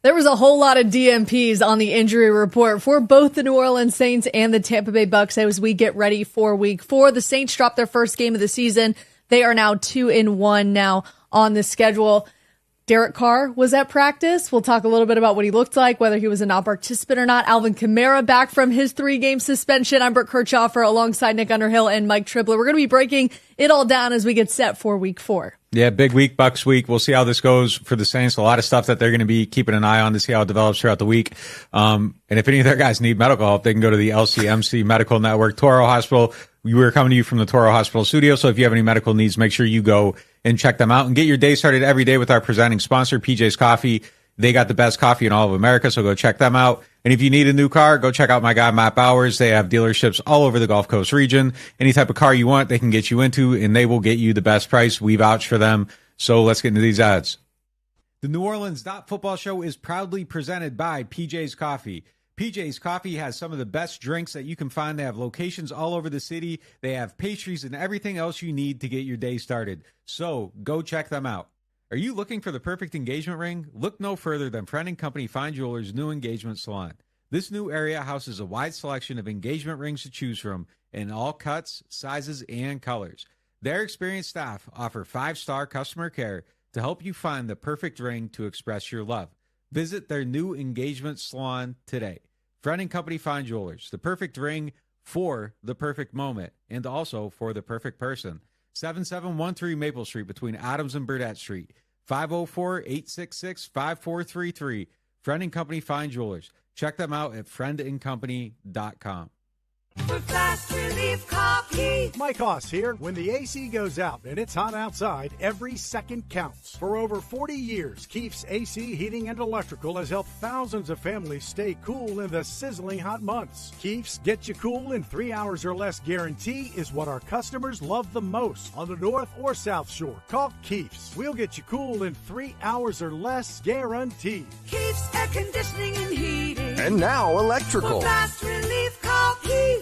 There was a whole lot of DNPs on the injury report for both the New Orleans Saints and the Tampa Bay Bucks as we get ready for week 4. The Saints dropped their first game of the season. They are now 2-1 now on the schedule. Derek Carr was at practice. We'll talk a little bit about what he looked like, whether he was a non-participant or not. Alvin Kamara back from his 3-game suspension. I'm Brooke Kirchhoffer alongside Nick Underhill and Mike Tribler. We're going to be breaking it all down as we get set for week 4. Yeah, big week, Bucks week. We'll see how this goes for the Saints. A lot of stuff that they're going to be keeping an eye on to see how it develops throughout the week. And if any of their guys need medical help, they can go to the LCMC Medical Network, Toro Hospital. We were coming to you from the Toro Hospital studio, so if you have any medical needs, make sure you go and check them out and get your day started every day with our presenting sponsor, PJ's Coffee. They got the best coffee in all of America, so go check them out. And if you need a new car, go check out my guy, Matt Bowers. They have dealerships all over the Gulf Coast region. Any type of car you want, they can get you into, and they will get you the best price. We vouch for them. So let's get into these ads. The NewOrleans.Football show is proudly presented by PJ's Coffee. PJ's Coffee has some of the best drinks that you can find. They have locations all over the city. They have pastries and everything else you need to get your day started. So go check them out. Are you looking for the perfect engagement ring? Look no further than Friend & Company Fine Jewelers' new engagement salon. This new area houses a wide selection of engagement rings to choose from in all cuts, sizes, and colors. Their experienced staff offer 5-star customer care to help you find the perfect ring to express your love. Visit their new engagement salon today. Friend & Company Fine Jewelers, the perfect ring for the perfect moment and also for the perfect person. 7713 Maple Street between Adams and Burdett Street. 504-866-5433. Friend & Company Fine Jewelers. Check them out at friendandcompany.com. For fast relief coffee. Mike Hoss here. When the AC goes out and it's hot outside, every second counts. For over 40 years, Keefe's AC Heating and Electrical has helped thousands of families stay cool in the sizzling hot months. Keefe's Get You Cool in 3 hours or less guarantee is what our customers love the most on the North or South Shore. Call Keefe's. We'll get you cool in 3 hours or less guaranteed. Keefe's Air Conditioning and Heating. And now electrical. For fast relief coffee.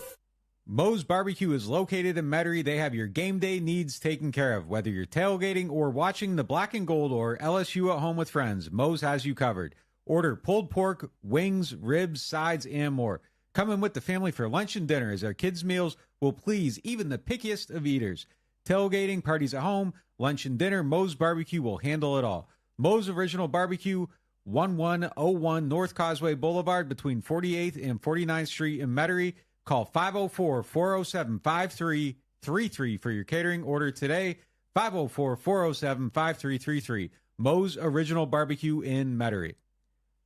Moe's Barbecue is located in Metairie. They have your game day needs taken care of. Whether you're tailgating or watching the Black and Gold or LSU at home with friends, Moe's has you covered. Order pulled pork, wings, ribs, sides, and more. Come in with the family for lunch and dinner as our kids' meals will please even the pickiest of eaters. Tailgating, parties at home, lunch and dinner, Moe's Barbecue will handle it all. Moe's Original Barbecue, 1101 North Causeway Boulevard between 48th and 49th Street in Metairie. Call 504-407-5333 for your catering order today. 504-407-5333. Moe's Original Barbecue in Metairie.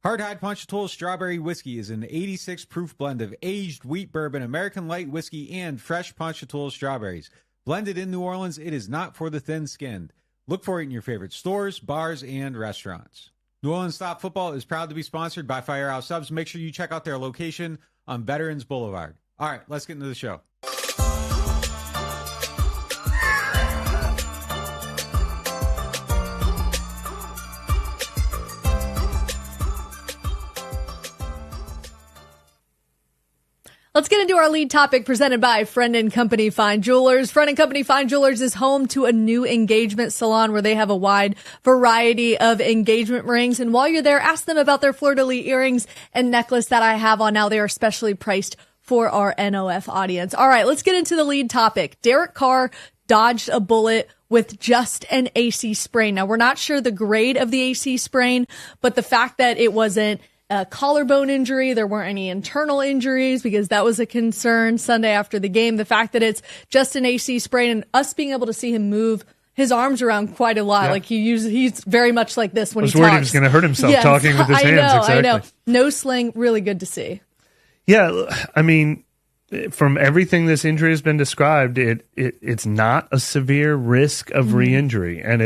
Hardhide Ponchatoula Strawberry Whiskey is an 86 proof blend of aged wheat bourbon, American light whiskey, and fresh Ponchatoula strawberries. Blended in New Orleans, it is not for the thin-skinned. Look for it in your favorite stores, bars, and restaurants. NewOrleans.Football is proud to be sponsored by Firehouse Subs. Make sure you check out their location on Veterans Boulevard. All right, let's get into the show. Let's get into our lead topic presented by Friend & Company Fine Jewelers. Friend & Company Fine Jewelers is home to a new engagement salon where they have a wide variety of engagement rings. And while you're there, ask them about their fleur-de-lis earrings and necklace that I have on now. They are specially priced for our NOF audience. All right, let's get into the lead topic. Derek Carr dodged a bullet with just an AC sprain. Now, we're not sure the grade of the AC sprain, but the fact that it wasn't a collarbone injury, there weren't any internal injuries because that was a concern Sunday after the game. The fact that it's just an AC sprain and us being able to see him move his arms around quite a lot. Yeah. Like he's very much like this when he talks. I was worried he was going to hurt himself talking with his hands. Exactly. I know. No sling, really good to see. Yeah, I mean, from everything this injury has been described, it's not a severe risk of re-injury. And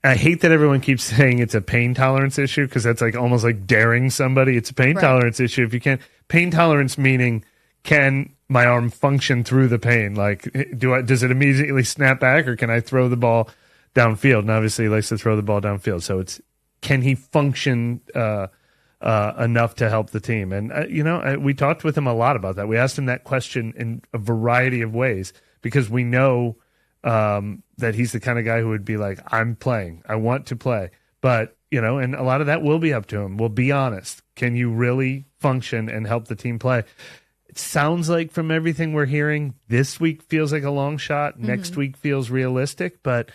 I hate that everyone keeps saying it's a pain tolerance issue because that's like almost like daring somebody. It's a pain tolerance issue. If you can't, pain tolerance meaning can my arm function through the pain? Like, does it immediately snap back or can I throw the ball downfield? And obviously he likes to throw the ball downfield. So can he function enough to help the team? And, we talked with him a lot about that. We asked him that question in a variety of ways because we know that he's the kind of guy who would be like, I'm playing. I want to play. But and a lot of that will be up to him. We'll be honest. Can you really function and help the team play? It sounds like from everything we're hearing, this week feels like a long shot. Next week feels realistic, but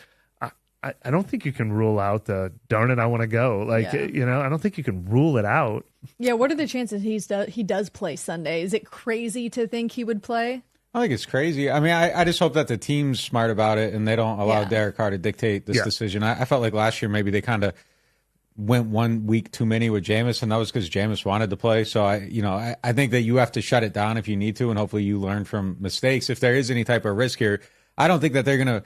I don't think you can rule out the darn it, I want to go. I don't think you can rule it out. Yeah, what are the chances he does play Sunday? Is it crazy to think he would play? I think it's crazy. I mean, I just hope that the team's smart about it and they don't allow Derek Carr to dictate this decision. I felt like last year maybe they kind of went 1 week too many with Jameis, and that was because Jameis wanted to play. So I think that you have to shut it down if you need to, and hopefully you learn from mistakes. If there is any type of risk here, I don't think that they're going to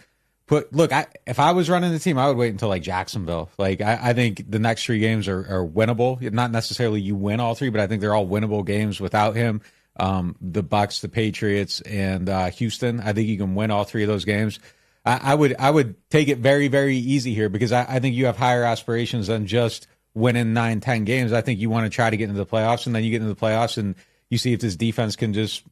if I was running the team, I would wait until like Jacksonville. I think the next 3 games are winnable. Not necessarily you win all 3, but I think they're all winnable games without him. The Bucs, the Patriots, and Houston. I think you can win all 3 of those games. I would take it very, very easy here because I think you have higher aspirations than just winning 9-10 games. I think you want to try to get into the playoffs, and then you get into the playoffs and you see if this defense can just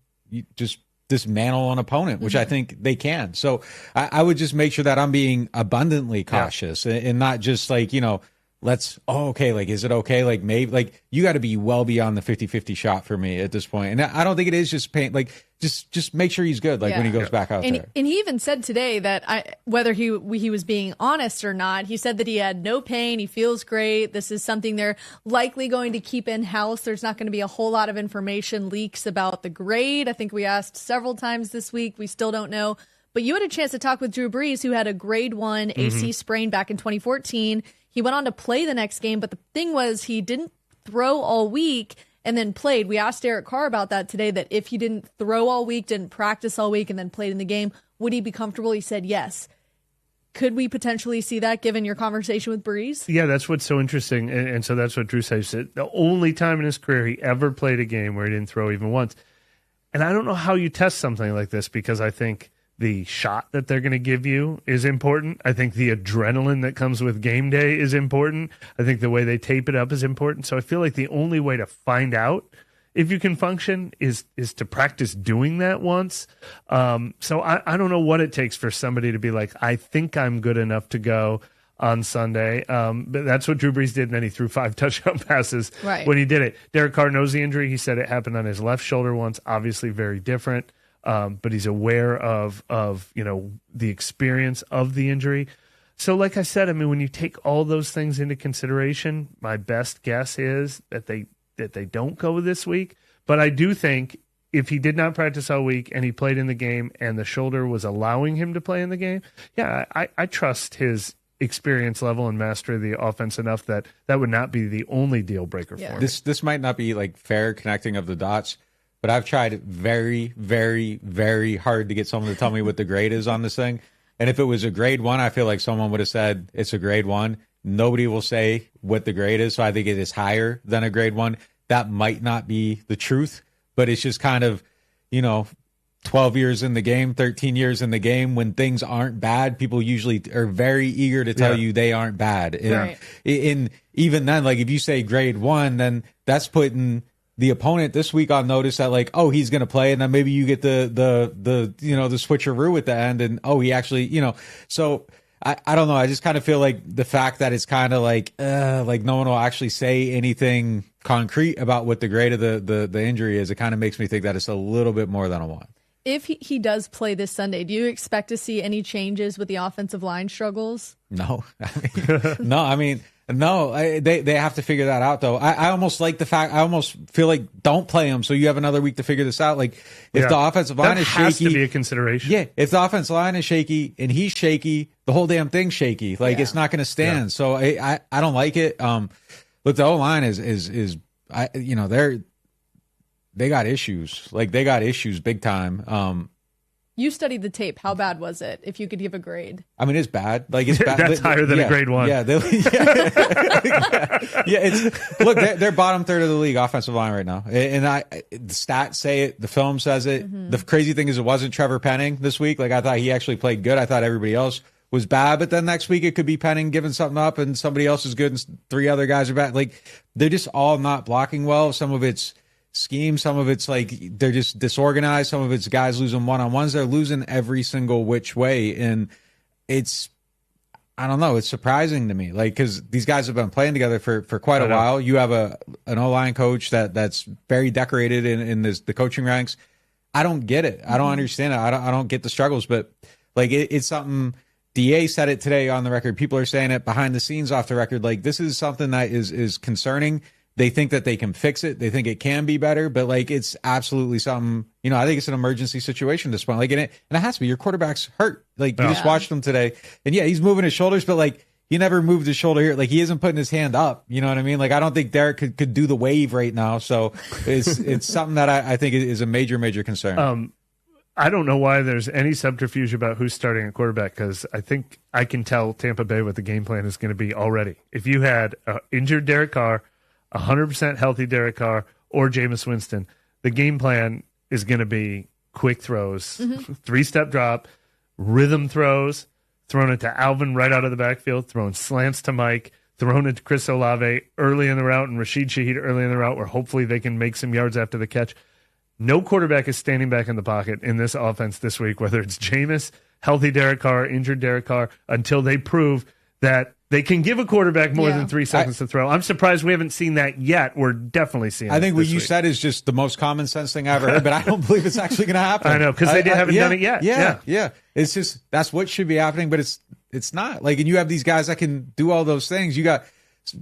dismantle an opponent, which I think they can. So I would just make sure that I'm being abundantly cautious and not just is it okay? Maybe you got to be well beyond the 50-50 shot for me at this point. And I don't think it is just pain. Just make sure he's good. When he goes back out there. And he even said today that whether he was being honest or not, he said that he had no pain. He feels great. This is something they're likely going to keep in house. There's not going to be a whole lot of information leaks about the grade. I think we asked several times this week. We still don't know. But you had a chance to talk with Drew Brees, who had a grade 1 AC sprain back in 2014. He went on to play the next game, but the thing was he didn't throw all week and then played. We asked Derek Carr about that today, that if he didn't throw all week, didn't practice all week, and then played in the game, would he be comfortable? He said yes. Could we potentially see that given your conversation with Brees? Yeah, that's what's so interesting. And so that's what Drew said. He said the only time in his career he ever played a game where he didn't throw even once. And I don't know how you test something like this because I think the shot that they're going to give you is important. I think the adrenaline that comes with game day is important. I think the way they tape it up is important. So I feel like the only way to find out if you can function is to practice doing that once. So I don't know what it takes for somebody to be like, I think I'm good enough to go on Sunday. But that's what Drew Brees did, and then he threw 5 touchdown passes when he did it. Derek Carr knows the injury. He said it happened on his left shoulder once, obviously very different. But he's aware of the experience of the injury. So like I said, I mean, when you take all those things into consideration, my best guess is that they don't go this week. But I do think if he did not practice all week and he played in the game and the shoulder was allowing him to play in the game, I trust his experience level and mastery of the offense enough that would not be the only deal breaker for him. This might not be fair connecting of the dots, but I've tried very, very, very hard to get someone to tell me what the grade is on this thing. And if it was a grade 1, I feel like someone would have said it's a grade 1. Nobody will say what the grade is, so I think it is higher than a grade 1. That might not be the truth, but it's just kind of, 12 years in the game, 13 years in the game, when things aren't bad, people usually are very eager to tell you they aren't bad. And even then, if you say grade 1, then that's putting the opponent this week on notice that he's going to play, and then maybe you get the switcheroo at the end, and he actually, so I don't know. I just kind of feel like the fact that it's kind of no one will actually say anything concrete about what the grade of the injury is. It kind of makes me think that it's a little bit more than a 1. If he does play this Sunday, do you expect to see any changes with the offensive line struggles? No, No, they have to figure that out, though. I almost like the fact. I almost feel like don't play him, so you have another week to figure this out. If the offensive line is shaky, that has to be a consideration. Yeah, if the offensive line is shaky and he's shaky, the whole damn thing's shaky. It's not going to stand. Yeah. So I don't like it. Look, the O line is they got issues. They got issues big time. You studied the tape. How bad was it? If you could give a grade, I mean, it's bad. It's bad. That's higher than a grade 1. Yeah, look, they're bottom third of the league offensive line right now, and the stats say it. The film says it. Mm-hmm. The crazy thing is, it wasn't Trevor Penning this week. I thought he actually played good. I thought everybody else was bad, but then next week it could be Penning giving something up, and somebody else is good, and 3 other guys are bad. They're just all not blocking well. Some of it's scheme, some of it's they're just disorganized, some of it's guys losing one-on-ones. They're losing every single which way, and I don't know. It's surprising to me, like, because these guys have been playing together for quite a while. You have an O-line coach that's very decorated in the coaching ranks. I don't get it. I don't understand it. I don't get the struggles, but like it's something. DA said it today on the record. People are saying it behind the scenes off the record. Like, this is something that is concerning. They think that they can fix it. They think it can be better, but like, it's absolutely something, I think it's an emergency situation at this point. Like, and it has to be. Your quarterback's hurt. Like, you just watched him today, and yeah, he's moving his shoulders, but like, he never moved his shoulder here. Like, he isn't putting his hand up. You know what I mean? Like, I don't think Derek could do the wave right now. So it's something that I think is a major, major concern. I don't know why there's any subterfuge about who's starting at quarterback, because I think I can tell Tampa Bay what the game plan is going to be already. If you had injured Derek Carr, 100% healthy Derek Carr, or Jameis Winston, the game plan is going to be quick throws, 3-step drop, rhythm throws, throwing it to Alvin right out of the backfield, throwing slants to Mike, throwing it to Chris Olave early in the route, and Rashid Shaheed early in the route, where hopefully they can make some yards after the catch. No quarterback is standing back in the pocket in this offense this week, whether it's Jameis, healthy Derek Carr, injured Derek Carr, until they prove that they can give a quarterback more than 3 seconds to throw. I'm surprised we haven't seen that yet. We're definitely seeing it. I think what you week. said is just the most common sense thing I ever heard, but I don't believe it's actually going to happen. I know, because they haven't done it yet. Yeah. It's just, that's what should be happening, but it's not. Like, and you have these guys that can do all those things. You got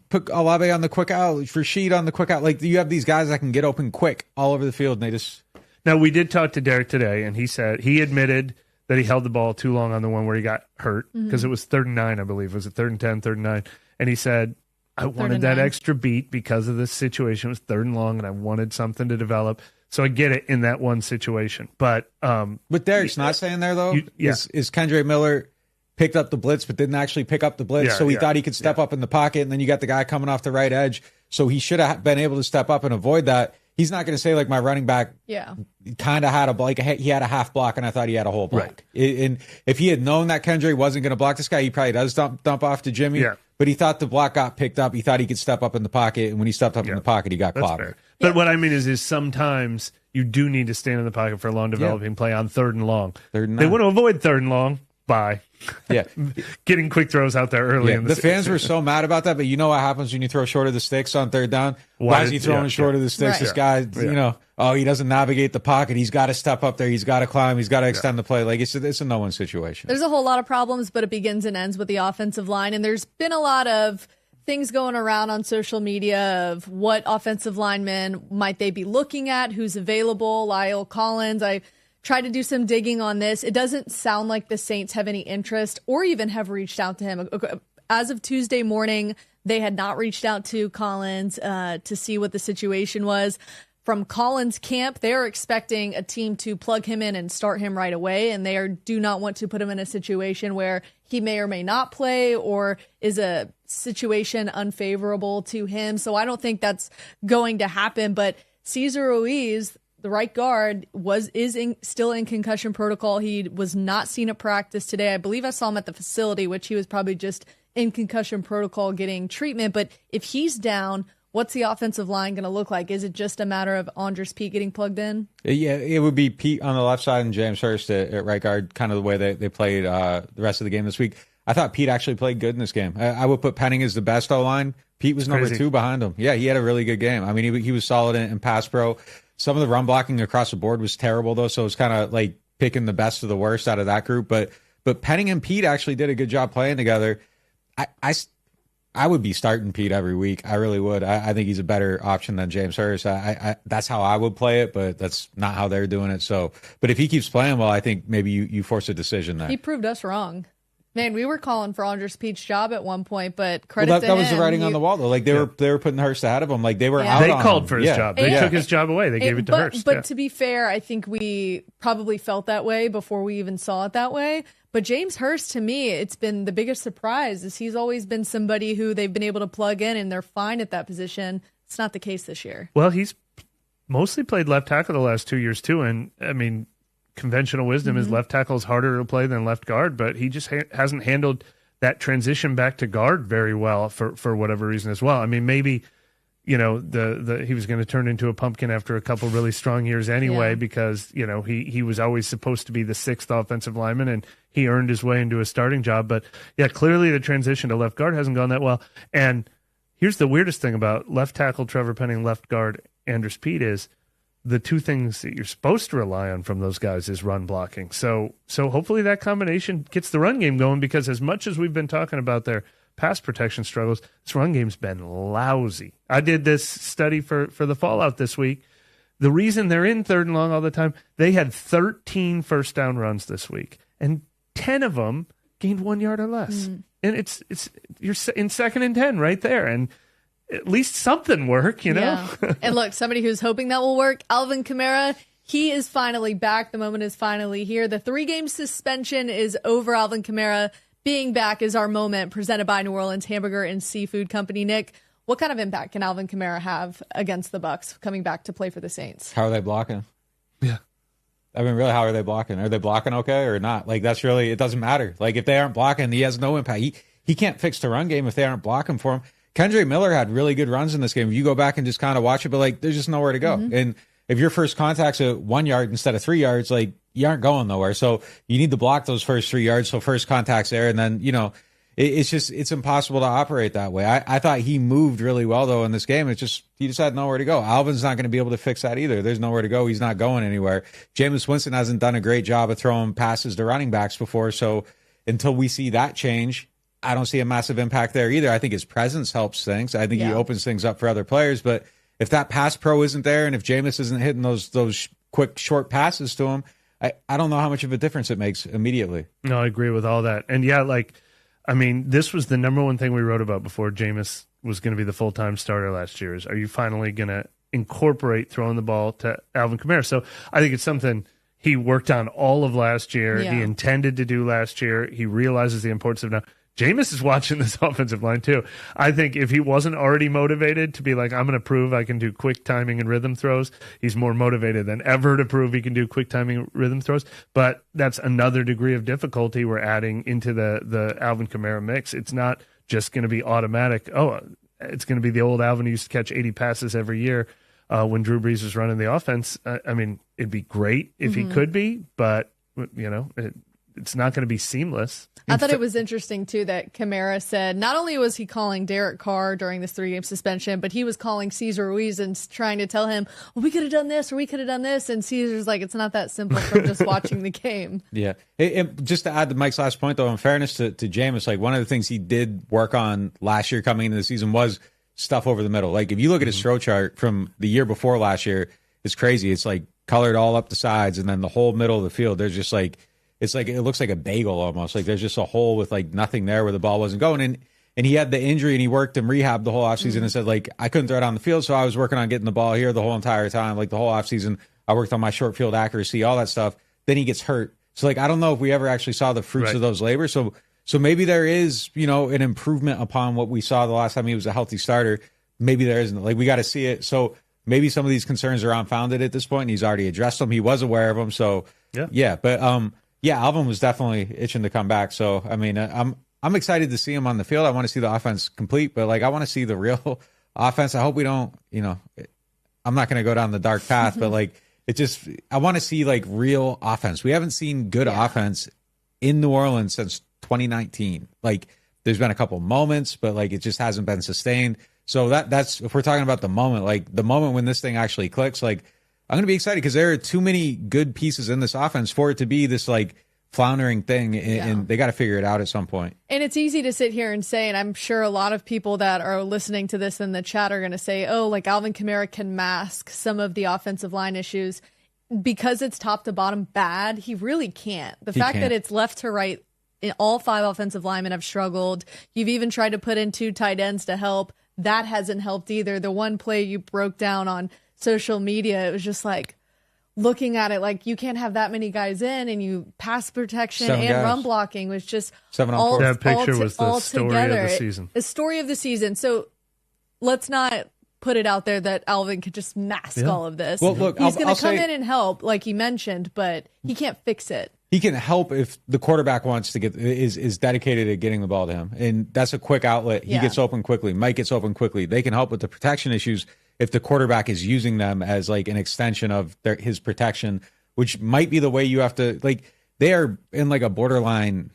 put Olave on the quick out, Rashid on the quick out. Like, you have these guys that can get open quick all over the field, and they just... Now, we did talk to Derek today, and he admitted that he held the ball too long on the one where he got hurt, because it was 3rd and 9, I believe. Was it 3rd and 10, 3rd and 9? And he said, I wanted that extra beat because of this situation. It was 3rd and long, and I wanted something to develop. So I get it in that one situation. But what Derek's not saying there, though, is Kendre Miller picked up the blitz but didn't actually pick up the blitz, so he thought he could step up in the pocket, and then you got the guy coming off the right edge, so he should have been able to step up and avoid that. He's not going to say, like, my running back kind of had he had a half block and I thought he had a whole block. Right. And if he had known that Kendre wasn't going to block this guy, he probably does dump off to Jimmy. Yeah. But he thought the block got picked up. He thought he could step up in the pocket, and when he stepped up in the pocket, he got clobbered. But what I mean is sometimes you do need to stand in the pocket for a long developing play on 3rd and long. They want to avoid 3rd and long by getting quick throws out there early. In the fans were so mad about that, but you know what happens when you throw short of the sticks on 3rd down? Why is he throwing short of the sticks? This guy, he doesn't navigate the pocket. He's got to step up there. He's got to climb. He's got to extend the play. Like, it's a no-win situation. There's a whole lot of problems, but it begins and ends with the offensive line, and there's been a lot of things going around on social media of what offensive linemen might they be looking at, who's available. Lyle Collins, I tried to do some digging on this. It doesn't sound like the Saints have any interest or even have reached out to him. As of Tuesday morning, they had not reached out to Collins to see what the situation was. From Collins' camp, they're expecting a team to plug him in and start him right away, and they do not want to put him in a situation where he may or may not play or is a situation unfavorable to him. So I don't think that's going to happen. But Cesar Ruiz, the right guard, is still in concussion protocol. He was not seen at practice today. I believe I saw him at the facility, which he was probably just in concussion protocol getting treatment. But if he's down, what's the offensive line going to look like? Is it just a matter of Andres Pete getting plugged in? Yeah, it would be Pete on the left side and James Hurst at right guard, kind of the way they played the rest of the game this week. I thought Pete actually played good in this game. I would put Penning as the best O-line. Pete was number 2 behind him. Yeah, he had a really good game. I mean, he was solid in pass pro. Some of the run blocking across the board was terrible, though, so it's kind of like picking the best of the worst out of that group. But Penning and Pete actually did a good job playing together. I would be starting Pete every week. I really would. I think he's a better option than James Hurst. That's how I would play it, but that's not how they're doing it. So, but if he keeps playing well, I think maybe you force a decision there. He proved us wrong. Man, we were calling for Andres Pete's job at one point, but credit to him. That was the writing on the wall, though. Like they were putting Hurst ahead of him. Like they were out. They on called him. for his job. They took his job away. They gave it to Hurst. But to be fair, I think we probably felt that way before we even saw it that way. But James Hurst, to me, it's been the biggest surprise. Is he's always been somebody who they've been able to plug in and they're fine at that position. It's not the case this year. Well, he's mostly played left tackle the last 2 years too, and I mean, conventional wisdom is left tackle is harder to play than left guard, but he just hasn't handled that transition back to guard very well for whatever reason as well. I mean, maybe he was going to turn into a pumpkin after a couple really strong years anyway, because, he was always supposed to be the sixth offensive lineman, and he earned his way into a starting job. But yeah, clearly the transition to left guard hasn't gone that well. And here's the weirdest thing about left tackle Trevor Penning, left guard Andrews Pete is the two things that you're supposed to rely on from those guys is run blocking. So hopefully that combination gets the run game going, because as much as we've been talking about their pass protection struggles, this run game's been lousy. I did this study for the Fallout this week. The reason they're in third and long all the time, they had 13 first down runs this week, and 10 of them gained 1 yard or less. And it's you're in 2nd and 10 right there, and at least something work, Yeah. And look, somebody who's hoping that will work, Alvin Kamara, he is finally back. The moment is finally here. The 3-game suspension is over. Alvin Kamara being back is our moment, presented by New Orleans Hamburger and Seafood Company. Nick, what kind of impact can Alvin Kamara have against the Bucs coming back to play for the Saints? How are they blocking? Yeah. I mean, really, how are they blocking? Are they blocking okay or not? Like, that's really, it doesn't matter. Like, if they aren't blocking, he has no impact. He can't fix the run game if they aren't blocking for him. Kendrick Miller had really good runs in this game. If you go back and just kind of watch it, but like, there's just nowhere to go. And if your first contact's at 1 yard instead of 3 yards, like, you aren't going nowhere. So you need to block those first 3 yards. So first contact's there. And then, it's impossible to operate that way. I thought he moved really well though in this game. He just had nowhere to go. Alvin's not going to be able to fix that either. There's nowhere to go. He's not going anywhere. Jameis Winston hasn't done a great job of throwing passes to running backs before. So until we see that change, I don't see a massive impact there either. I think his presence helps things. I think he opens things up for other players. But if that pass pro isn't there, and if Jameis isn't hitting those quick short passes to him, I don't know how much of a difference it makes immediately. No, I agree with all that. And this was the number one thing we wrote about before Jameis was going to be the full-time starter last year is, are you finally going to incorporate throwing the ball to Alvin Kamara? So I think it's something he worked on all of last year. Yeah. He intended to do last year. He realizes the importance of now. Jameis is watching this offensive line too. I think if he wasn't already motivated to be like, I'm going to prove I can do quick timing and rhythm throws, he's more motivated than ever to prove he can do quick timing and rhythm throws. But that's another degree of difficulty we're adding into the Alvin Kamara mix. It's not just going to be automatic. It's going to be the old Alvin who used to catch 80 passes every year when Drew Brees was running the offense. It'd be great if he could be, but it's not going to be seamless. I thought it was interesting, too, that Kamara said not only was he calling Derek Carr during this 3-game suspension, but he was calling Cesar Ruiz and trying to tell him, well, we could have done this or we could have done this. And Cesar's like, it's not that simple from just watching the game. Yeah. Just to add to Mike's last point, though, in fairness to Jameis, like one of the things he did work on last year coming into the season was stuff over the middle. Like if you look at his throw chart from the year before last year, it's crazy. It's like colored all up the sides and then the whole middle of the field. There's just like, it looks like a bagel almost. Like there's just a hole with like nothing there where the ball wasn't going. And he had the injury and he worked in rehab the whole offseason and said, like, I couldn't throw it on the field. So I was working on getting the ball here the whole entire time. Like the whole offseason, I worked on my short field accuracy, all that stuff. Then he gets hurt. So like, I don't know if we ever actually saw the fruits of those labors. So maybe there is, an improvement upon what we saw the last time he was a healthy starter. Maybe there isn't. Like we got to see it. So maybe some of these concerns are unfounded at this point and he's already addressed them. He was aware of them. So yeah. But, Alvin was definitely itching to come back. So, I'm excited to see him on the field. I want to see the offense complete, but like I want to see the real offense. I hope we don't, I'm not going to go down the dark path, but like I want to see like real offense. We haven't seen good offense in New Orleans since 2019. Like there's been a couple moments, but like it just hasn't been sustained. So that's if we're talking about the moment, like the moment when this thing actually clicks, like I'm going to be excited because there are too many good pieces in this offense for it to be this like floundering thing, and they got to figure it out at some point. And it's easy to sit here and say, and I'm sure a lot of people that are listening to this in the chat are going to say, oh, like Alvin Kamara can mask some of the offensive line issues because it's top to bottom bad. He really can't. The fact that it's left to right, all 5 offensive linemen have struggled. You've even tried to put in 2 tight ends to help. That hasn't helped either. The one play you broke down on social media, it was just like looking at it like you can't have that many guys in, and you pass protection 7 and guys. Run blocking was just 7 on 4. That picture was the story together. of the season. The story of the season. So let's not put it out there that Alvin could just mask all of this. Well, look, he's going I'll to come say, in and help, like he mentioned, but he can't fix it. he can help if the quarterback wants to is dedicated to getting the ball to him. And that's a quick outlet. He gets open quickly. Mike gets open quickly. They can help with the protection issues if the quarterback is using them as like an extension of his protection, which might be the way you have to, like, they are in like a borderline,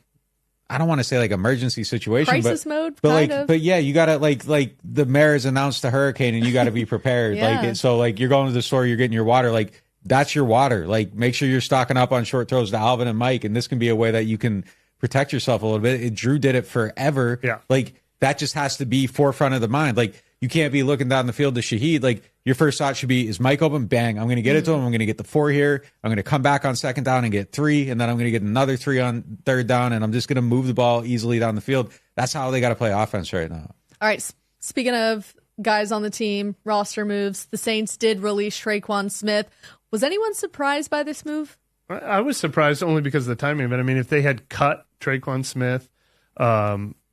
I don't want to say like emergency situation, crisis mode, but yeah, you gotta like the mayor has announced a hurricane and you got to be prepared. So like you're going to the store, you're getting your water, like that's your water. Like make sure you're stocking up on short throws to Alvin and Mike, and this can be a way that you can protect yourself a little bit. Drew did it forever. Yeah, like that just has to be forefront of the mind. Like you can't be looking down the field to Shaheed. Like your first thought should be, is Mike open? Bang. I'm going to get it to him. I'm going to get the 4 here. I'm going to come back on second down and get 3. And then I'm going to get another 3 on third down. And I'm just going to move the ball easily down the field. That's how they got to play offense right now. All right. Speaking of guys on the team, roster moves, the Saints did release Traquan Smith. Was anyone surprised by this move? I was surprised only because of the timing. But I mean, if they had cut Traquan Smith,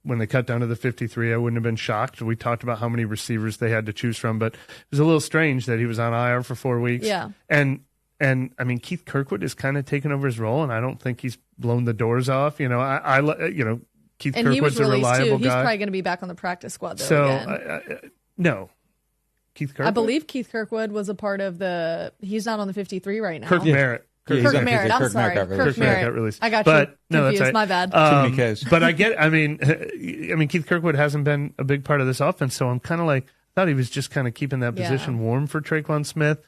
when they cut down to the 53, I wouldn't have been shocked. We talked about how many receivers they had to choose from, but it was a little strange that he was on IR for 4 weeks. Yeah. And I mean, Keith Kirkwood is kind of taken over his role, and I don't think he's blown the doors off. You know, Keith and Kirkwood's a reliable He's guy. probably going to be back on the practice squad, though. So, no. Keith Kirkwood? I believe Keith Kirkwood was a part of he's not on the 53 right now. Kirk Merritt. Kirk Merritt. I'm sorry. Kirk Merritt got released. I got but, you no, confused. That's right. My bad. Too many Ks. But I get. I mean, Keith Kirkwood hasn't been a big part of this offense, so I'm kind of like, I thought he was just kind of keeping that position warm for Traquan Smith.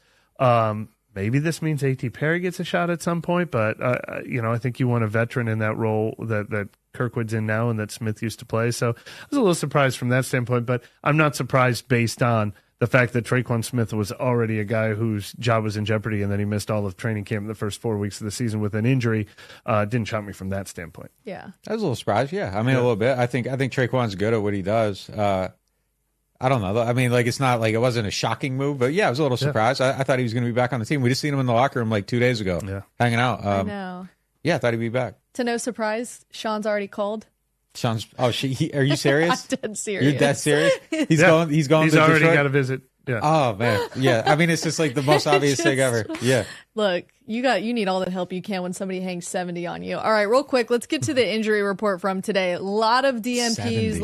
Maybe this means A.T. Perry gets a shot at some point, but I think you want a veteran in that role that Kirkwood's in now and that Smith used to play. So I was a little surprised from that standpoint, but I'm not surprised based on the fact that Traquan Smith was already a guy whose job was in jeopardy and then he missed all of training camp in the first 4 weeks of the season with an injury. Didn't shock me from that standpoint. Yeah. I was a little surprised. Yeah. I mean, a little bit. I think Traquan's good at what he does. I don't know. I mean, like, it's not like it wasn't a shocking move, but yeah, I was a little surprised. I thought he was going to be back on the team. We just seen him in the locker room like 2 days ago, hanging out. I know. Yeah, I thought he'd be back. To no surprise, Sean's already called. Sean's. Oh, are you serious? I'm dead serious. You're dead serious? He's going. He's already Detroit? got a visit. Yeah. Oh man. Yeah. I mean, it's just like the most obvious thing ever. Yeah. Look, you need all the help you can when somebody hangs 70 on you. All right, real quick, let's get to the injury report from today. A lot of DMPs,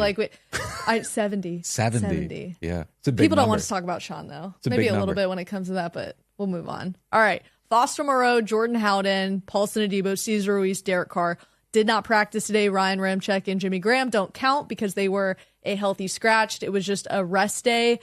70. 70. Yeah. It's a big People don't number. want to talk about Sean though. It's Maybe a little number. bit when it comes to that, but we'll move on. All right. Foster Moreau, Jordan Howden, Paulson Adebo, Cesar Ruiz, Derek Carr did not practice today. Ryan Ramczyk and Jimmy Graham don't count because they were a healthy scratched. It was just a rest day.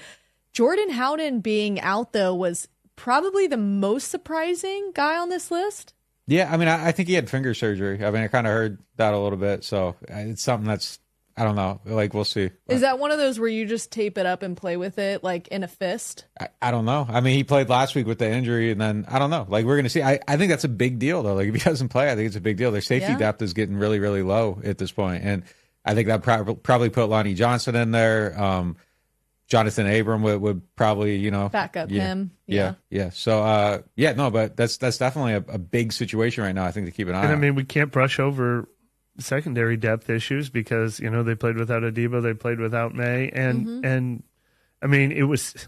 Jordan Howden being out, though, was probably the most surprising guy on this list. Yeah, I mean, I think he had finger surgery. I mean, I kind of heard that a little bit. So it's something that's, I don't know. Like, we'll see. Is that one of those where you just tape it up and play with it, like in a fist? I don't know. I mean, he played last week with the injury, and then I don't know. Like, we're going to see. I think that's a big deal, though. Like, if he doesn't play, I think it's a big deal. Their safety depth is getting really, really low at this point. And I think that probably put Lonnie Johnson in there. Jonathan Abram would probably, back up him. Yeah. So, but that's definitely a big situation right now, I think, to keep an eye on. I mean, we can't brush over secondary depth issues because, they played without Adebo, they played without May. And I mean, it was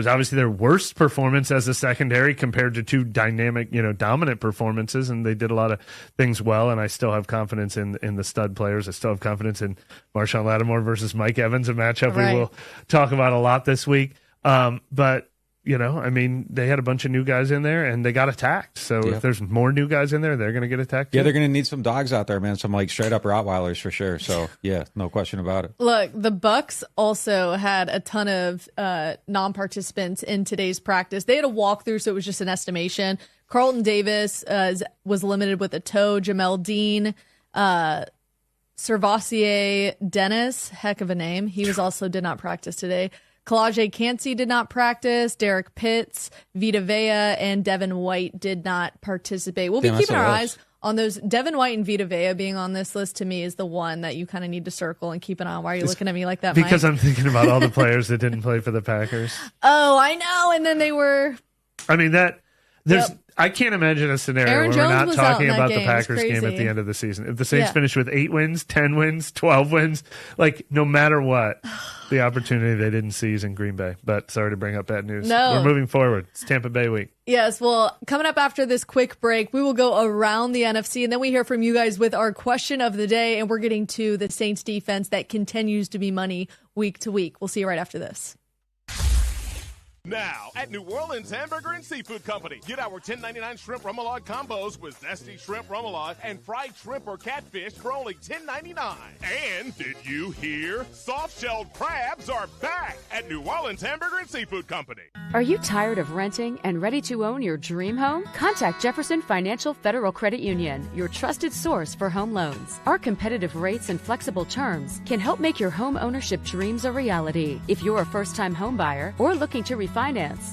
obviously their worst performance as a secondary compared to two dynamic, dominant performances. And they did a lot of things well. And I still have confidence in the stud players. I still have confidence in Marshawn Lattimore versus Mike Evans, a matchup we will talk about a lot this week. But I mean, they had a bunch of new guys in there and they got attacked. So if there's more new guys in there, they're going to get attacked. Yeah, they're going to need some dogs out there, man. Some like straight up Rottweilers for sure. So yeah, no question about it. Look, the Bucks also had a ton of non-participants in today's practice. They had a walkthrough, so it was just an estimation. Carlton Davis was limited with a toe. Jamel Dean, Servassier Dennis, heck of a name. He did not practice today. Kalaje Cansey did not practice. Derek Pitts, Vita Vea, and Devin White did not participate. We'll be keeping our eyes on those. Devin White and Vita Vea being on this list, to me, is the one that you kind of need to circle and keep an eye on. Why are you looking at me like that, Because Mike? I'm thinking about all the players that didn't play for the Packers. Oh, I know. And then they were... I mean, that I can't imagine a scenario Aaron where Jones we're not was out talking in that about the game. It's Packers game at crazy. the end of the season. If the Saints Yeah. finish with 8 wins, 10 wins, 12 wins, like no matter what, the opportunity they didn't seize in Green Bay. But sorry to bring up bad news. No. We're moving forward. It's Tampa Bay week. Yes, well, coming up after this quick break, we will go around the NFC, and then we hear from you guys with our question of the day, and we're getting to the Saints defense that continues to be money week to week. We'll see you right after this. Now, at New Orleans Hamburger and Seafood Company, get our $10.99 shrimp remoulade combos with zesty shrimp remoulade and fried shrimp or catfish for only $10.99. And did you hear? Soft-shelled crabs are back at New Orleans Hamburger and Seafood Company. Are you tired of renting and ready to own your dream home? Contact Jefferson Financial Federal Credit Union, your trusted source for home loans. Our competitive rates and flexible terms can help make your home ownership dreams a reality. If you're a first-time home buyer or looking to refinance,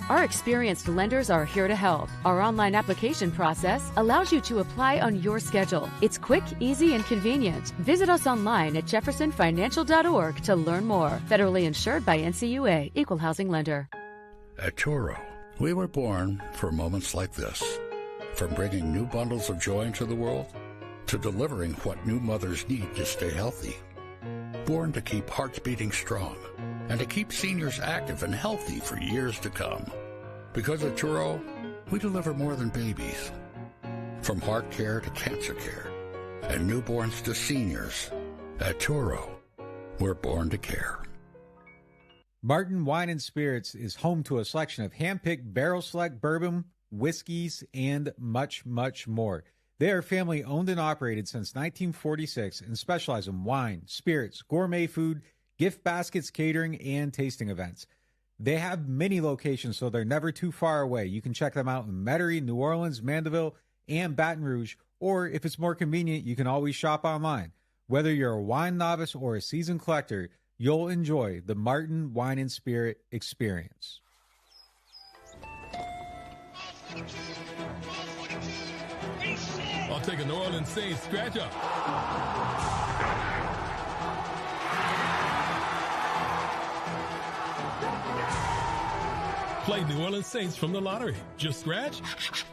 our experienced lenders are here to help. Our online application process allows you to apply on your schedule. It's quick, easy, and convenient. Visit us online at jeffersonfinancial.org to learn more. Federally insured by NCUA, Equal Housing Lender. At Turo, we were born for moments like this. From bringing new bundles of joy into the world to delivering what new mothers need to stay healthy. Born to keep hearts beating strong and to keep seniors active and healthy for years to come. Because at Turo, we deliver more than babies. From heart care to cancer care and newborns to seniors, at Turo, we're born to care. Martin Wine and Spirits is home to a selection of hand-picked barrel select bourbon, whiskeys, and much, much more. They are family owned and operated since 1946 and specialize in wine, spirits, gourmet food, gift baskets, catering, and tasting events. They have many locations, so they're never too far away. You can check them out in Metairie, New Orleans, Mandeville, and Baton Rouge, or if it's more convenient, you can always shop online. Whether you're a wine novice or a seasoned collector, you'll enjoy the Martin Wine and Spirit experience. I'll take a New Orleans Saints scratch up. Play New Orleans Saints from the lottery. Just scratch,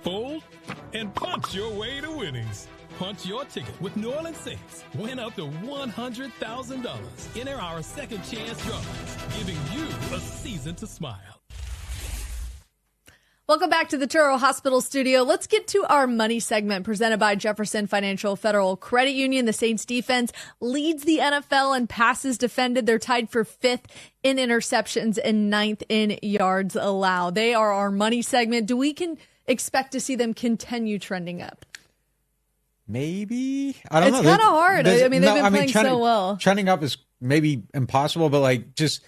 fold, and punch your way to winnings. Punch your ticket with New Orleans Saints. Win up to $100,000. Enter our second chance drawings, giving you a season to smile. Welcome back to the Turo Hospital Studio. Let's get to our money segment presented by Jefferson Financial Federal Credit Union. The Saints defense leads the NFL in passes defended. They're tied for 5th in interceptions and 9th in yards allowed. They are our money segment. Do we can expect to see them continue trending up? Maybe. I don't know. It's kind of hard. I mean, they've been playing so well. Trending up is maybe impossible, but like just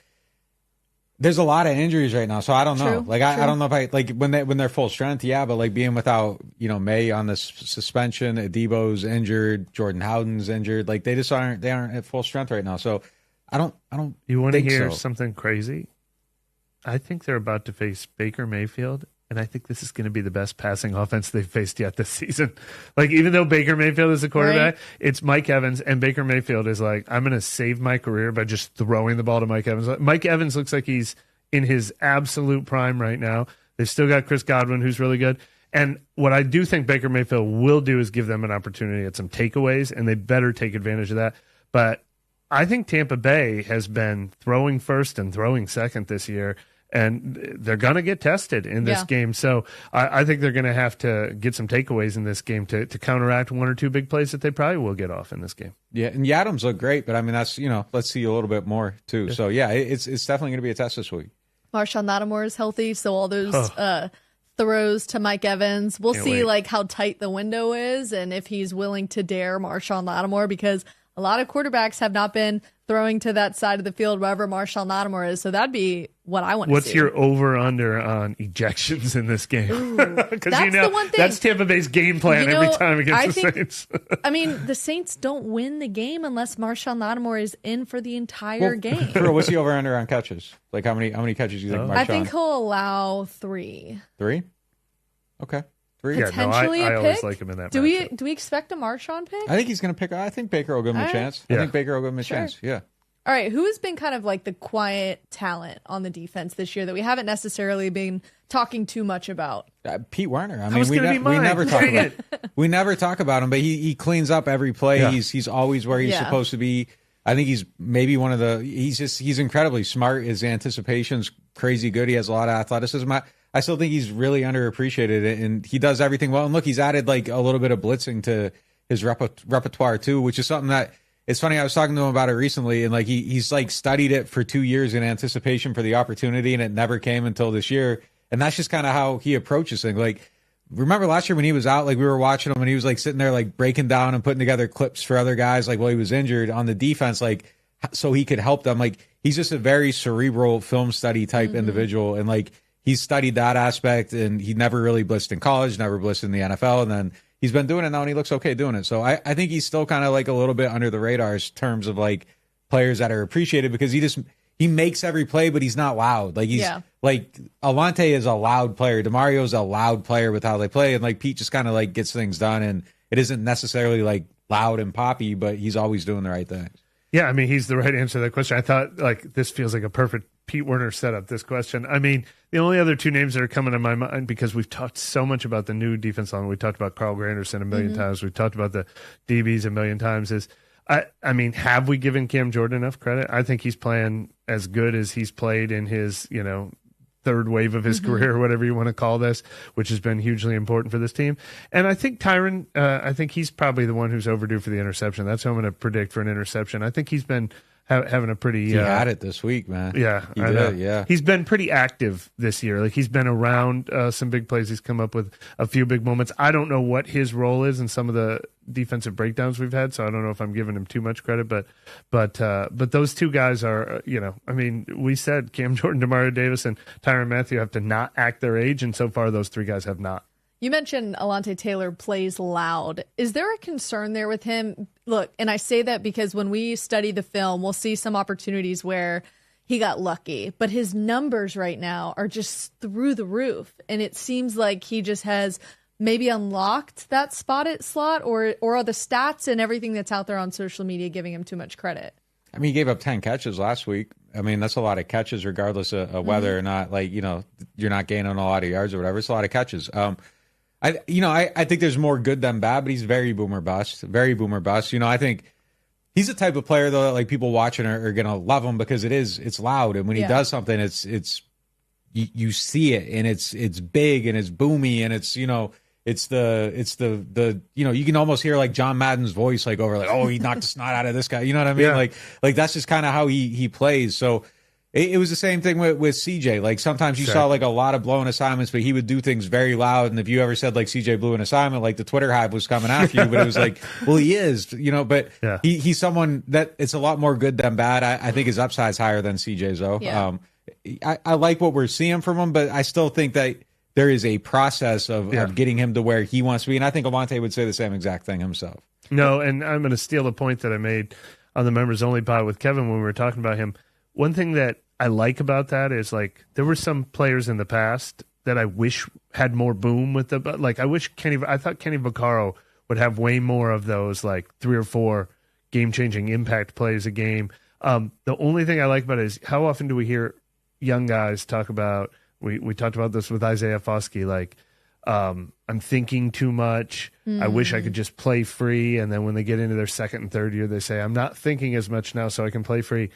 there's a lot of injuries right now, so I don't know. True, like I don't know if I like when they're full strength, yeah, but like being without May on this suspension, Adebo's injured, Jordan Howden's injured, like they aren't at full strength right now. So I don't. You want to think hear so. something crazy? I think they're about to face Baker Mayfield. And I think this is going to be the best passing offense they've faced yet this season. Like, even though Baker Mayfield is the quarterback, right, it's Mike Evans, and Baker Mayfield is like, I'm going to save my career by just throwing the ball to Mike Evans. Mike Evans looks like he's in his absolute prime right now. They've still got Chris Godwin, who's really good. And what I do think Baker Mayfield will do is give them an opportunity at some takeaways, and they better take advantage of that. But I think Tampa Bay has been throwing first and throwing second this year, and they're going to get tested in this game. So I think they're going to have to get some takeaways in this game to counteract one or two big plays that they probably will get off in this game. Yeah, and Yadams look great, but I mean, that's, let's see a little bit more too. Yeah. So, yeah, it's definitely going to be a test this week. Marshawn Lattimore is healthy, so all those throws to Mike Evans, we'll see like how tight the window is and if he's willing to dare Marshawn Lattimore, because a lot of quarterbacks have not been throwing to that side of the field wherever Marshawn Lattimore is. So that'd be what I want to see. What's your over-under on ejections in this game? Because the one thing. That's Tampa Bay's game plan every time against the Saints. I mean, the Saints don't win the game unless Marshawn Lattimore is in for the entire game. What's the over-under on catches? Like how many catches do you think Marshawn? I think he'll allow 3. 3? Okay. 3? Potentially I a pick. always like him in that. Do we expect a Marshawn pick? I think he's going to pick. I think Baker will give him a chance. I think Baker will give him a chance. Yeah. All right, who has been kind of like the quiet talent on the defense this year that we haven't necessarily been talking too much about? Pete Werner. I That was mean, gonna be mine. we never talk Dang about we never talk about him, but he cleans up every play. Yeah. He's always where he's supposed to be. I think he's maybe one of the. He's incredibly smart. His anticipation's crazy good. He has a lot of athleticism. I still think he's really underappreciated, and he does everything well. And look, he's added like a little bit of blitzing to his repertoire too, which is something that. It's funny, I was talking to him about it recently, and like he's like studied it for 2 years in anticipation for the opportunity, and it never came until this year. And that's just kind of how he approaches things. Like, remember last year when he was out, like we were watching him and he was like sitting there like breaking down and putting together clips for other guys, like while he was injured on the defense, like so he could help them. Like he's just a very cerebral film study type individual, and like he's studied that aspect, and he never really blitzed in college, never blitzed in the NFL, and then he's been doing it now, and he looks okay doing it. So I think he's still kind of like a little bit under the radar in terms of like players that are appreciated, because he makes every play, but he's not loud. Like he's like Alante is a loud player. DeMario's a loud player with how they play, and like Pete just kind of like gets things done, and it isn't necessarily like loud and poppy, but he's always doing the right thing. Yeah, I mean, he's the right answer to that question. I thought like this feels like a perfect Pete Werner setup, this question. I mean, the only other two names that are coming to my mind, because we've talked so much about the new defense line. We talked about Carl Granderson a million times. We've talked about the DBs a million times. I mean, have we given Cam Jordan enough credit? I think he's playing as good as he's played in his, third wave of his career, or whatever you want to call this, which has been hugely important for this team. And I think Tyron, I think he's probably the one who's overdue for the interception. That's who I'm going to predict for an interception. I think he's been having a pretty... He had it this week, man. Yeah, he did, yeah. He's been pretty active this year. Like, he's been around some big plays. He's come up with a few big moments. I don't know what his role is in some of the defensive breakdowns we've had, so I don't know if I'm giving him too much credit, but those two guys are, I mean, we said Cam Jordan, Demario Davis, and Tyrann Mathieu have to not act their age, and so far those three guys have not. You mentioned Alante Taylor plays loud. Is there a concern there with him? Look, and I say that because when we study the film, we'll see some opportunities where he got lucky, but his numbers right now are just through the roof. And it seems like he just has maybe unlocked that spot at slot, or are the stats and everything that's out there on social media giving him too much credit? I mean, he gave up 10 catches last week. I mean, that's a lot of catches regardless of whether or not, like, you're not gaining a lot of yards or whatever. It's a lot of catches. I think there's more good than bad, but he's very boomer bust. Very boomer bust. I think he's the type of player though that like people watching are gonna love him because it's loud, and when he does something, it's you see it, and it's big and it's boomy, and it's the you can almost hear like John Madden's voice like over like, oh, he knocked the snot out of this guy. You know what I mean? Yeah. Like that's just kind of how he plays. So. It was the same thing with CJ. Like sometimes you saw like a lot of blown assignments, but he would do things very loud. And if you ever said like CJ blew an assignment, like the Twitter hive was coming after you, but it was like, well, he is, but he's someone that it's a lot more good than bad. I think his upside's higher than CJ's though. Yeah. I like what we're seeing from him, but I still think that there is a process of getting him to where he wants to be. And I think Alante would say the same exact thing himself. No, and I'm going to steal the point that I made on the members only pod with Kevin when we were talking about him. One thing that I like about that is like there were some players in the past that I wish had more boom with the, like I thought Kenny Vaccaro would have way more of those like 3 or 4 game-changing impact plays a game. The only thing I like about it is how often do we hear young guys talk about, we talked about this with Isaiah Foskey, like I'm thinking too much. I wish I could just play free. And then when they get into their second and third year, they say, I'm not thinking as much now so I can play free.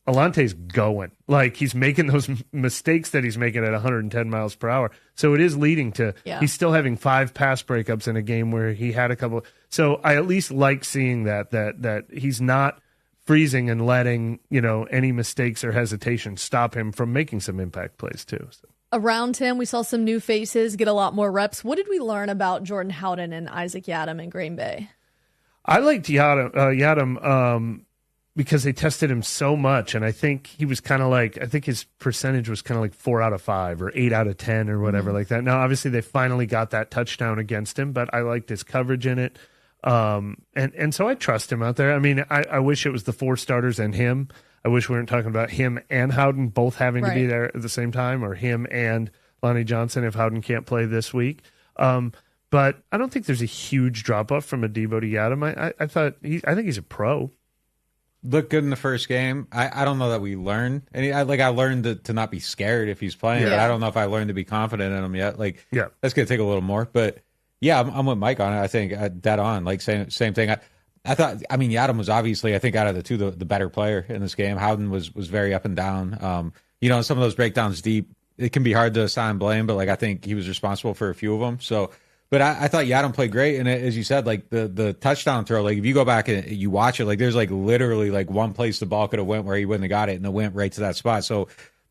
Alante's going. Like, he's making those mistakes that he's making at 110 miles per hour. So it is leading to, he's still having 5 pass breakups in a game where he had a couple. So I at least like seeing that he's not freezing and letting, any mistakes or hesitation stop him from making some impact plays too. So. Around him, we saw some new faces get a lot more reps. What did we learn about Jordan Howden and Isaac Yiadom in Green Bay? I liked Yiadom because they tested him so much, and I think he was kind of like, I think his percentage was kind of like 4 out of 5 or 8 out of 10 or whatever like that. Now, obviously, they finally got that touchdown against him, but I liked his coverage in it. And so I trust him out there. I mean, I wish it was the 4 starters and him. I wish we weren't talking about him and Howden both having to be there at the same time, or him and Lonnie Johnson if Howden can't play this week. But I don't think there's a huge drop-off from Adebo to Yiadom. I think he's a pro. looked good in the first game. I don't know that we learned. And I learned to not be scared if he's playing, but I don't know if I learned to be confident in him yet. Like, that's going to take a little more. But, yeah, I'm with Mike on it. I think dead on. Like, same thing. I thought, Yadam was obviously, I think, out of the two, the better player in this game. Howden was very up and down. Some of those breakdowns deep, it can be hard to assign blame, but, like, I think he was responsible for a few of them. So, but I thought Yadam played great. And as you said, like, the touchdown throw, like, if you go back and you watch it, like, there's, like, literally, like, one place the ball could have went where he wouldn't have got it, and it went right to that spot. So,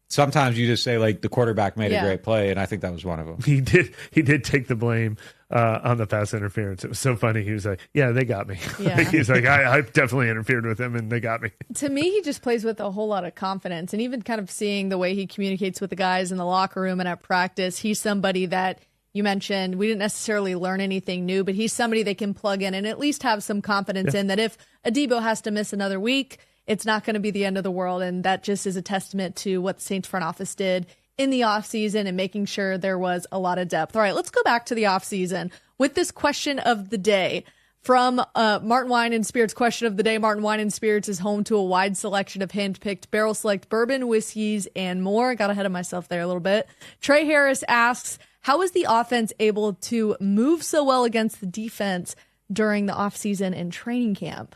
sometimes you just say, like, the quarterback made a great play, and I think that was one of them. He did take the blame on the pass interference. It was so funny. He was like, yeah, they got me. Yeah. He's like, I definitely interfered with them, and they got me. To me, he just plays with a whole lot of confidence, and even kind of seeing the way he communicates with the guys in the locker room and at practice, he's somebody that you mentioned, we didn't necessarily learn anything new, but he's somebody that can plug in and at least have some confidence in that if Adebo has to miss another week, it's not going to be the end of the world. And that just is a testament to what the Saints front office did in the offseason and making sure there was a lot of depth. All right, let's go back to the offseason with this question of the day from Martin Wine and Spirits question of the day. Martin Wine and Spirits is home to a wide selection of hand-picked barrel select bourbon, whiskeys, and more. Got ahead of myself there a little bit. Trey Harris asks, how is the offense able to move so well against the defense during the offseason and training camp?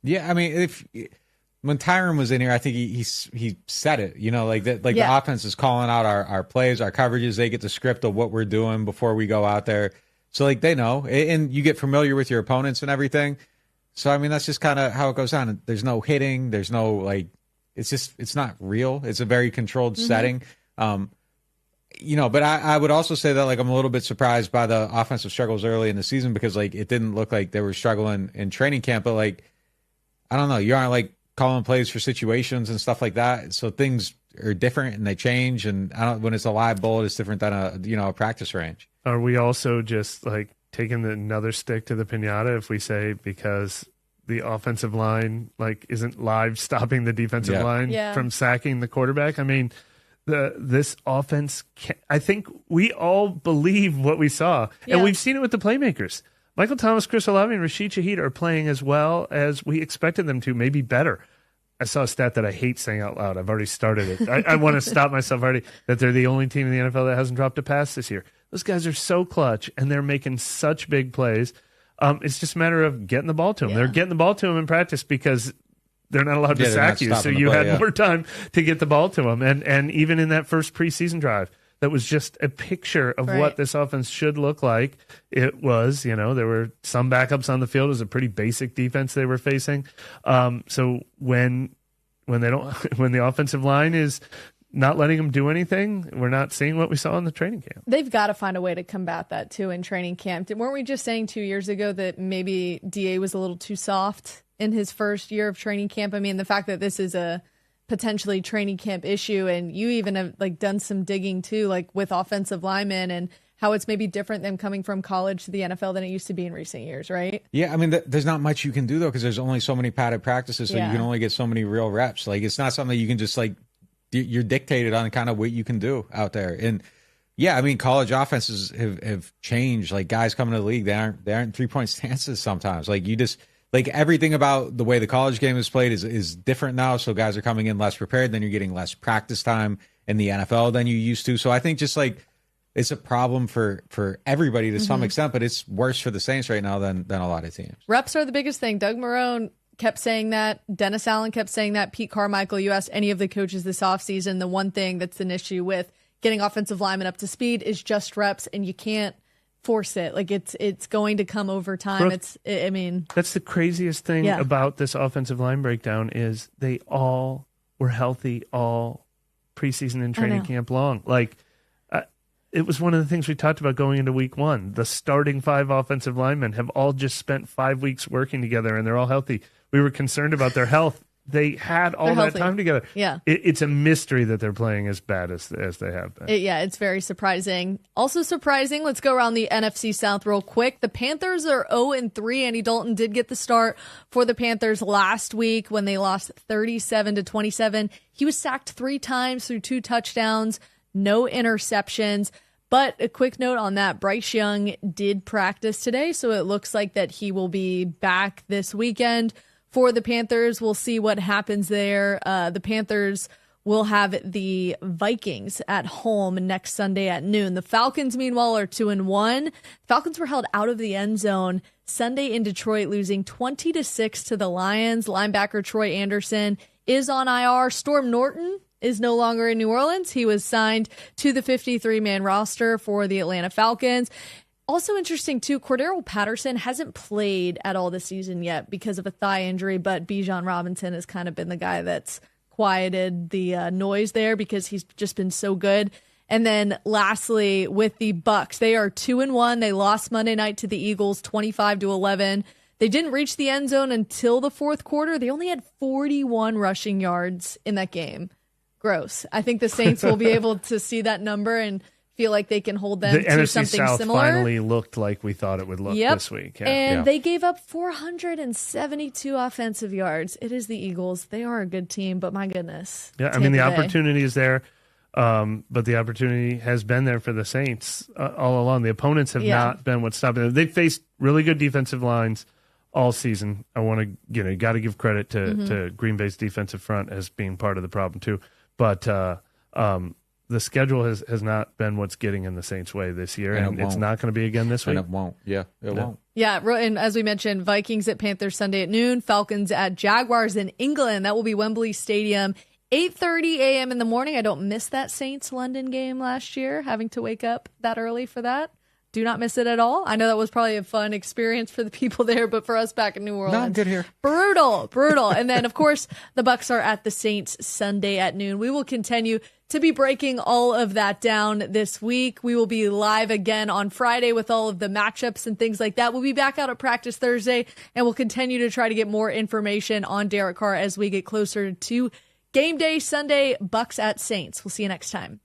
Yeah, when Tyron was in here, I think he said it, the offense is calling out our plays, our coverages. They get the script of what we're doing before we go out there. So, like, they know, and you get familiar with your opponents and everything. So, that's just kind of how it goes on. There's no hitting. There's no, it's not real. It's a very controlled setting. But I would also say that, I'm a little bit surprised by the offensive struggles early in the season because, it didn't look like they were struggling in training camp. But, I don't know. You aren't, calling plays for situations and stuff like that. So things are different and they change. And when it's a live bullet, it's different than a practice range. Are we also just taking another stick to the piñata if we say because the offensive line isn't live stopping the defensive line from sacking the quarterback? This offense, I think we all believe what we saw, and we've seen it with the playmakers. Michael Thomas, Chris Olave, and Rashid Shaheed are playing as well as we expected them to, maybe better. I saw a stat that I hate saying out loud. I've already started it. I want to stop myself already, that they're the only team in the NFL that hasn't dropped a pass this year. Those guys are so clutch, and they're making such big plays. It's just a matter of getting the ball to them. They're getting the ball to them in practice because they're not allowed to sack you, so you had more time to get the ball to them. And even in that first preseason drive, that was just a picture of what this offense should look like. It was, there were some backups on the field. It was a pretty basic defense they were facing. So when the offensive line is not letting them do anything, we're not seeing what we saw in the training camp. They've got to find a way to combat that too in training camp. Weren't we just saying 2 years ago that maybe DA was a little too soft in his first year of training camp? The fact that this is a potentially training camp issue, and you even have done some digging too, with offensive linemen and how it's maybe different than coming from college to the NFL than it used to be in recent years, right? Yeah, there's not much you can do though because there's only so many padded practices, so you can only get so many real reps. It's not something that you can just you're dictated on kind of what you can do out there. And yeah, college offenses have changed. Guys coming to the league, they aren't 3-point stances sometimes. You just. Everything about the way the college game is played is different now. So guys are coming in less prepared. Then you're getting less practice time in the NFL than you used to. So I think just it's a problem for everybody to some extent, but it's worse for the Saints right now than a lot of teams. Reps are the biggest thing. Doug Marrone kept saying that. Dennis Allen kept saying that. Pete Carmichael, you asked any of the coaches this offseason, the one thing that's an issue with getting offensive linemen up to speed is just reps, and you can't force it. It's going to come over time. Brooke, that's the craziest thing about this offensive line breakdown is they all were healthy all preseason and training camp long. It was one of the things we talked about going into week one. The starting 5 offensive linemen have all just spent 5 weeks working together, and they're all healthy. We were concerned about their health. They had all that time together. Yeah. It's a mystery that they're playing as bad as they have been. It's very surprising. Also surprising, let's go around the NFC South real quick. The Panthers are 0-3. Andy Dalton did get the start for the Panthers last week when they lost 37-27. He was sacked 3 times through 2 touchdowns, no interceptions. But a quick note on that, Bryce Young did practice today, so it looks like that he will be back this weekend for the Panthers. We'll see what happens there. The Panthers will have the Vikings at home next Sunday at noon. The Falcons, meanwhile, are 2-1. Falcons were held out of the end zone Sunday in Detroit, losing 20-6 to the Lions. Linebacker Troy Anderson is on IR. Storm Norton is no longer in New Orleans. He was signed to the 53-man roster for the Atlanta Falcons. Also interesting, too, Cordero Patterson hasn't played at all this season yet because of a thigh injury, but Bijan Robinson has kind of been the guy that's quieted the noise there because he's just been so good. And then lastly, with the Bucs, they are 2-1. They lost Monday night to the Eagles 25-11. They didn't reach the end zone until the fourth quarter. They only had 41 rushing yards in that game. Gross. I think the Saints will be able to see that number and feel like they can hold them the to NFC something South similar. Finally looked like we thought it would look this week. And they gave up 472 offensive yards. It is the Eagles. They are a good team, but my goodness. Yeah, I mean, the opportunity is there, but the opportunity has been there for the Saints all along. The opponents have not been what's stopping them. They've faced really good defensive lines all season. I want to, you got to give credit to Green Bay's defensive front as being part of the problem too. But the schedule has not been what's getting in the Saints' way this year, and it's not going to be again this week. And it won't. Yeah, it won't. Yeah, and as we mentioned, Vikings at Panthers Sunday at noon, Falcons at Jaguars in England. That will be Wembley Stadium, 8:30 a.m. in the morning. I don't miss that Saints-London game last year, having to wake up that early for that. Do not miss it at all. I know that was probably a fun experience for the people there, but for us back in New Orleans, no, I'm good here. Brutal. And then, of course, the Bucs are at the Saints Sunday at noon. We will continue to be breaking all of that down this week. We will be live again on Friday with all of the matchups and things like that. We'll be back out at practice Thursday, and we'll continue to try to get more information on Derek Carr as we get closer to game day Sunday, Bucs at Saints. We'll see you next time.